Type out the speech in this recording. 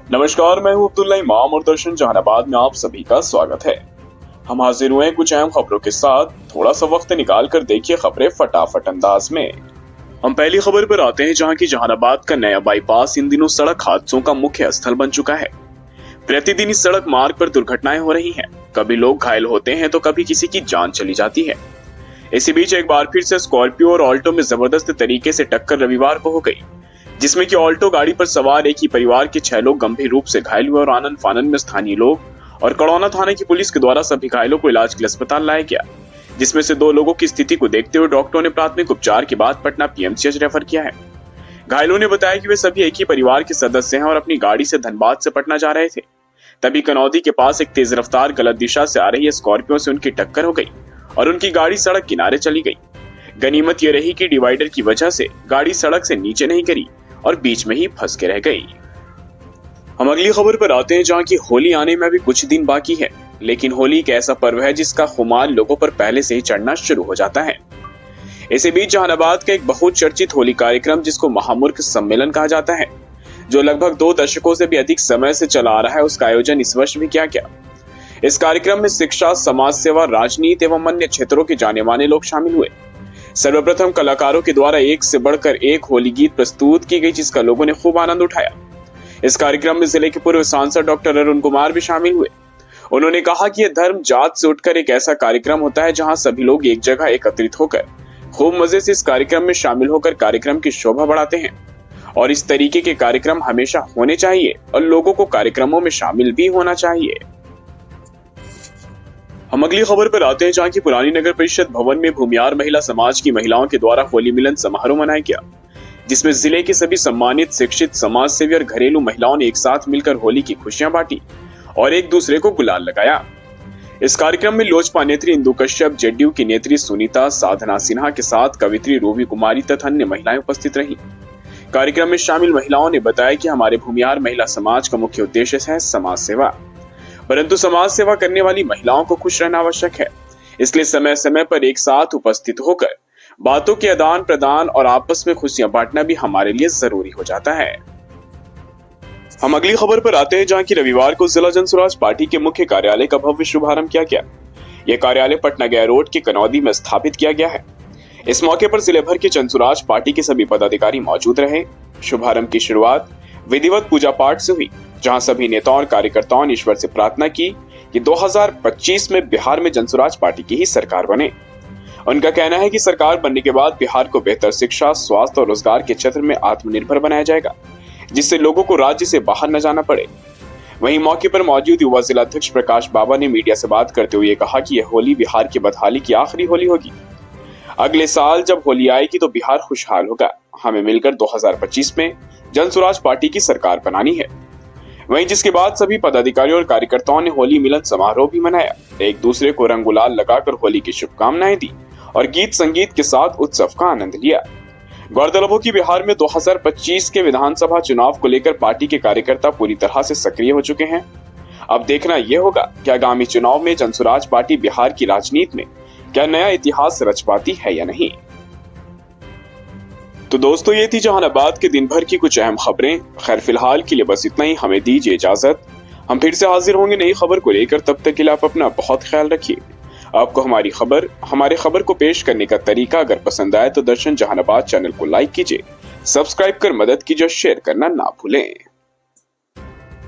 नमस्कार, मैं हूं अब्दुल्ला इमाम और दर्शन जहानाबाद में आप सभी का स्वागत है। हम हाजिर हुए हैं कुछ अहम खबरों के साथ। थोड़ा सा वक्त निकाल कर देखिए खबरें फटाफट अंदाज में। हम पहली खबर पर आते हैं, जहां की जहानाबाद का नया बाईपास इन दिनों सड़क हादसों का मुख्य स्थल बन चुका है। प्रतिदिन इस सड़क मार्ग पर दुर्घटनाएं हो रही हैं। कभी लोग घायल होते हैं तो कभी किसी की जान चली जाती है। इसी बीच एक बार फिर से स्कॉर्पियो और ऑल्टो में जबरदस्त तरीके से टक्कर रविवार को हो गई, जिसमें कि ऑल्टो गाड़ी पर सवार एक ही परिवार के 6 लोग गंभीर रूप से घायल हुए और आनंद फानंद में स्थानीय लोग और कड़ौना थाने की पुलिस के द्वारा सभी घायलों को इलाज के लिए अस्पताल लाया गया, जिसमें से 2 लोगों की स्थिति को देखते हुए डॉक्टरों ने प्राथमिक उपचार के बाद पटना पीएमसीएच रेफर किया है। घायलों ने बताया कि वे सभी एक ही परिवार के सदस्य हैं और अपनी गाड़ी से धनबाद से पटना जा रहे थे। तभी कनौदी के पास एक तेज रफ्तार गलत दिशा से आ रही स्कॉर्पियो से उनकी टक्कर हो गई और उनकी गाड़ी सड़क किनारे चली गई। गनीमत यह रही कि डिवाइडर की वजह से गाड़ी सड़क से नीचे नहीं गिरी और बीच में ही फंस के रह गई। हम अगली खबर पर आते हैं, जहां की होली आने में भी कुछ दिन बाकी है, लेकिन होली एक ऐसा पर्व है जिसका खुमार लोगों पर पहले से ही चढ़ना शुरू हो जाता है। इसी बीच जहानाबाद का एक बहुत चर्चित होली कार्यक्रम, जिसको महामूर्ख सम्मेलन कहा जाता है, जो लगभग 2 दशकों से भी अधिक समय से चला आ रहा है, उसका आयोजन इस वर्ष भी किया गया। इस कार्यक्रम में शिक्षा, समाज सेवा, राजनीति एवं अन्य क्षेत्रों के जाने माने लोग शामिल हुए। सर्वप्रथम कलाकारों के द्वारा एक से बढ़कर एक होली गीत प्रस्तुत की गई, जिसका लोगों ने खूब आनंद उठाया। इस कार्यक्रम में जिले के पूर्व सांसद डॉक्टर अरुण कुमार भी शामिल हुए। उन्होंने कहा कि यह धर्म जात से उठकर एक ऐसा कार्यक्रम होता है जहां सभी लोग एक जगह एकत्रित होकर खूब मजे से इस कार्यक्रम में शामिल होकर कार्यक्रम की शोभा बढ़ाते हैं और इस तरीके के कार्यक्रम हमेशा होने चाहिए और लोगों को कार्यक्रमों में शामिल भी होना चाहिए। हम अगली खबर पर आते हैं, जहां की पुरानी नगर परिषद भवन में भूमियार महिला समाज की महिलाओं के द्वारा होली मिलन समारोह मनाया गया, जिसमें जिले के सभी सम्मानित, शिक्षित, समाज सेवी और घरेलू महिलाओं ने एक साथ मिलकर होली की खुशियां बांटी और एक दूसरे को गुलाल लगाया। इस कार्यक्रम में लोजपा नेत्री इंदु कश्यप, जेडीयू की नेत्री सुनीता, साधना सिन्हा के साथ कवित्री रूबी कुमारी तथा अन्य महिलाएं उपस्थित रहीं। कार्यक्रम में शामिल महिलाओं ने बताया कि हमारे भूमियार महिला समाज का मुख्य उद्देश्य है समाज सेवा, परंतु समाज सेवा करने वाली महिलाओं को खुश रहना आवश्यक है। इसलिए समय समय पर एक साथ उपस्थित होकर बातों के आदान प्रदान और आपस में खुशियां बांटना भी हमारे लिए जरूरी हो जाता है। हम अगली खबर पर आते हैं, जहां की रविवार को जिला जनसुराज पार्टी के मुख्य कार्यालय का भव्य शुभारंभ किया गया। यह कार्यालय पटना गया रोड के कनौदी में स्थापित किया गया है। इस मौके पर जिले भर के जनसुराज पार्टी के सभी पदाधिकारी मौजूद रहे। शुभारंभ की शुरुआत विधिवत पूजा पाठ से हुई, जहां सभी नेताओं और कार्यकर्ताओं ने ईश्वर से प्रार्थना की कि 2025 में बिहार में जनसुराज पार्टी की ही सरकार बने। उनका कहना है कि सरकार बनने के बाद बिहार को बेहतर शिक्षा, स्वास्थ्य और रोजगार के क्षेत्र में आत्मनिर्भर बनाया जाएगा, जिससे लोगों को राज्य से बाहर न जाना पड़े। वहीं मौके पर मौजूद युवा जिला अध्यक्ष प्रकाश बाबा ने मीडिया से बात करते हुए कहा कि यह होली बिहार की बदहाली की आखिरी होली होगी। अगले साल जब होली आएगी तो बिहार खुशहाल होगा। हमें मिलकर 2025 में जनसुराज पार्टी की सरकार बनानी है। वहीं जिसके बाद सभी पदाधिकारियों और कार्यकर्ताओं ने होली मिलन समारोह भी मनाया, एक दूसरे को रंग गुलाल लगाकर होली की शुभकामनाएं दी और गीत संगीत के साथ उत्सव का आनंद लिया। गौरतलब हो कि बिहार में 2025 के विधानसभा चुनाव को लेकर पार्टी के कार्यकर्ता पूरी तरह से सक्रिय हो चुके हैं। अब देखना यह होगा कि आगामी चुनाव में जनसुराज पार्टी बिहार की राजनीति में क्या नया इतिहास रच पाती है या नहीं। तो दोस्तों, ये थी जहानाबाद के दिन भर की कुछ अहम खबरें। खैर, फिलहाल के लिए बस इतना ही। हमें दीजिए इजाजत। हम फिर से हाजिर होंगे नई खबर को लेकर। तब तक के लिए आप अपना बहुत ख्याल रखिए। आपको हमारे खबर को पेश करने का तरीका अगर पसंद आए तो दर्शन जहानाबाद चैनल को लाइक कीजिए, सब्सक्राइब कर मदद कीजिए और शेयर करना ना भूलें।